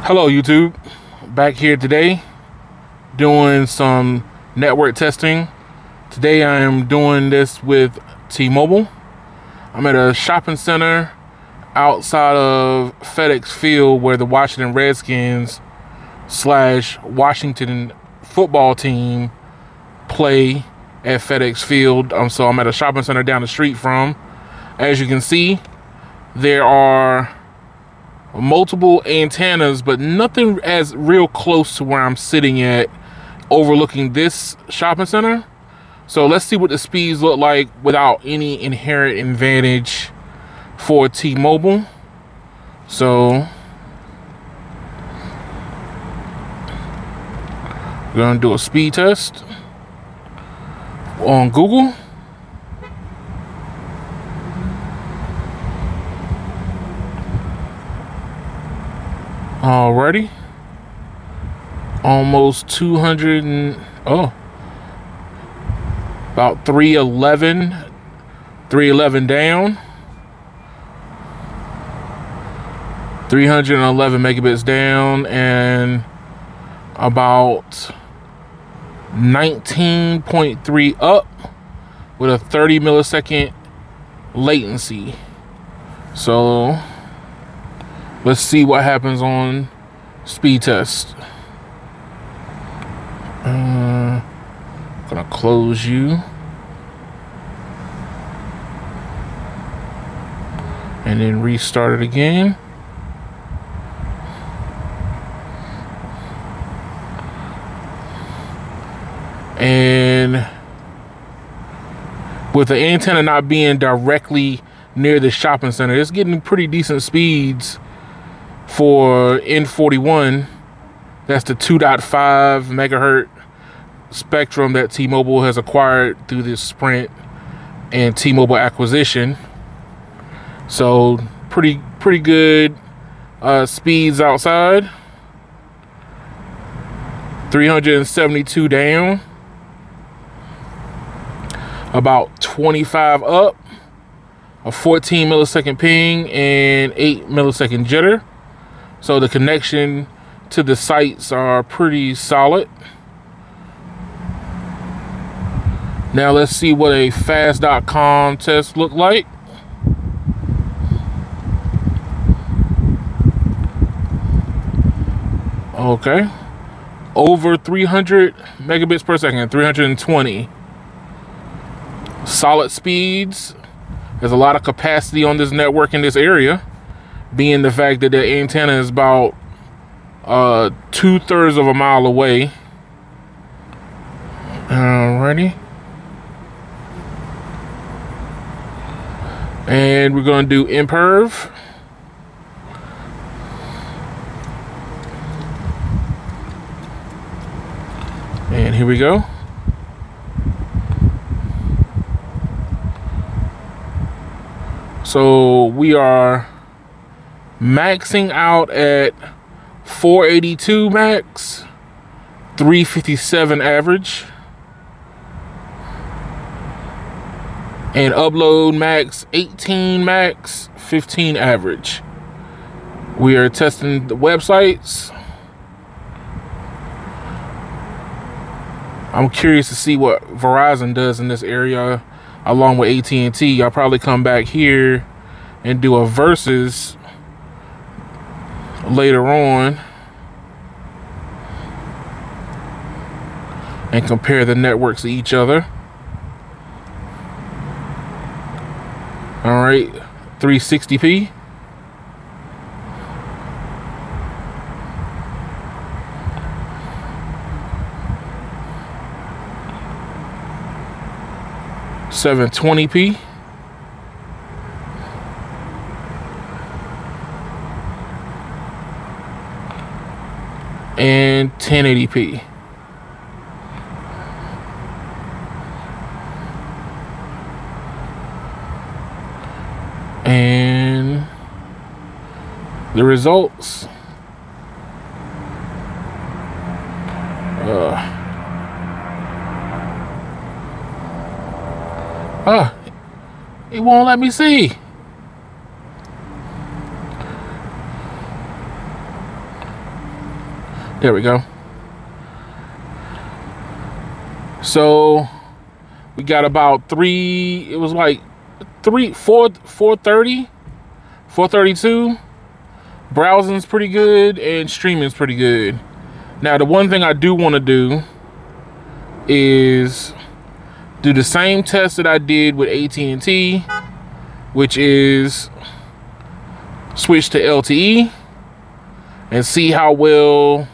Hello YouTube, back here today doing some network testing. Today I am doing this with T-Mobile. I'm at a shopping center outside of FedEx Field where the Washington Redskins / Washington football team play at FedEx Field. So I'm at a shopping center down the street from. As you can see, there are multiple antennas, but nothing as real close to where I'm sitting at overlooking this shopping center. So let's see what the speeds look like without any inherent advantage for T-Mobile. So we're gonna do a speed test on Google. Alrighty, almost 200 and about 311 down, 311 megabits down, and about 19.3 up with a 30 millisecond latency. So let's see what happens on speed test. Gonna close you and then restart it again. And with the antenna not being directly near the shopping center, it's getting pretty decent speeds for N41. That's the 2.5 megahertz spectrum that T-Mobile has acquired through this Sprint and T-Mobile acquisition. So pretty good speeds outside. 372 down, about 25 up, a 14 millisecond ping and 8 millisecond jitter. So the connection to the sites are pretty solid. Now let's see what a Fastcom test look like. Okay, over 300 megabits per second, 320. Solid speeds. There's a lot of capacity on this network in this area, being the fact that the antenna is about 2/3 of a mile away. Alrighty. And we're going to do imperv. And here we go. So we are maxing out at 482 max, 357 average, and upload max 18 max, 15 average. We are testing the websites. I'm curious to see what Verizon does in this area along with AT&T. I'll probably come back here and do a versus later on and compare the networks to each other. All right, 360p. $720p. And 1080p. And the results. It won't let me see. There we go. So we got about it was like 430, 432. Browsing's pretty good and streaming's pretty good. Now the one thing I do want to do is do the same test that I did with AT&T, which is switch to LTE and see how well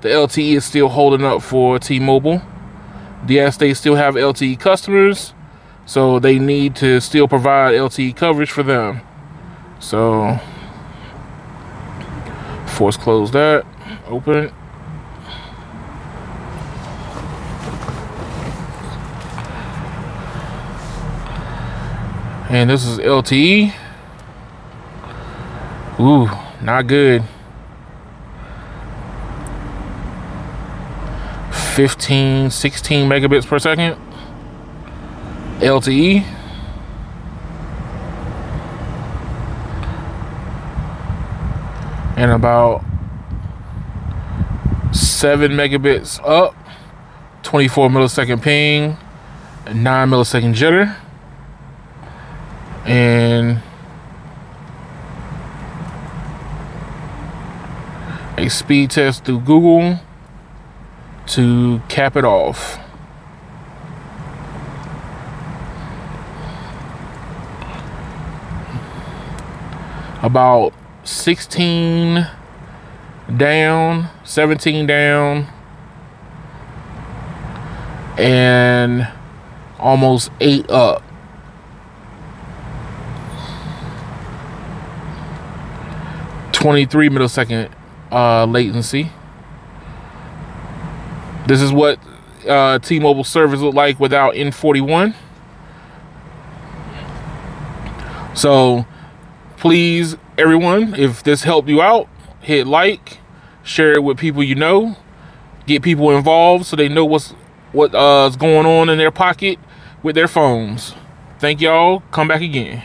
the LTE is still holding up for T-Mobile. Yes, they still have LTE customers, so they need to still provide LTE coverage for them. So force close that, open it. And this is LTE. Ooh, not good. 15, 16 megabits per second. LTE. And about 7 megabits up. 24 millisecond ping. And 9 millisecond jitter. And a speed test through Google to cap it off. About 16 down, 17 down, and almost 8 up. 23 millisecond latency. This is what T-Mobile service look like without N41. So please, everyone, if this helped you out, hit like, share it with people you know, get people involved so they know what's going on in their pocket with their phones. Thank y'all. Come back again.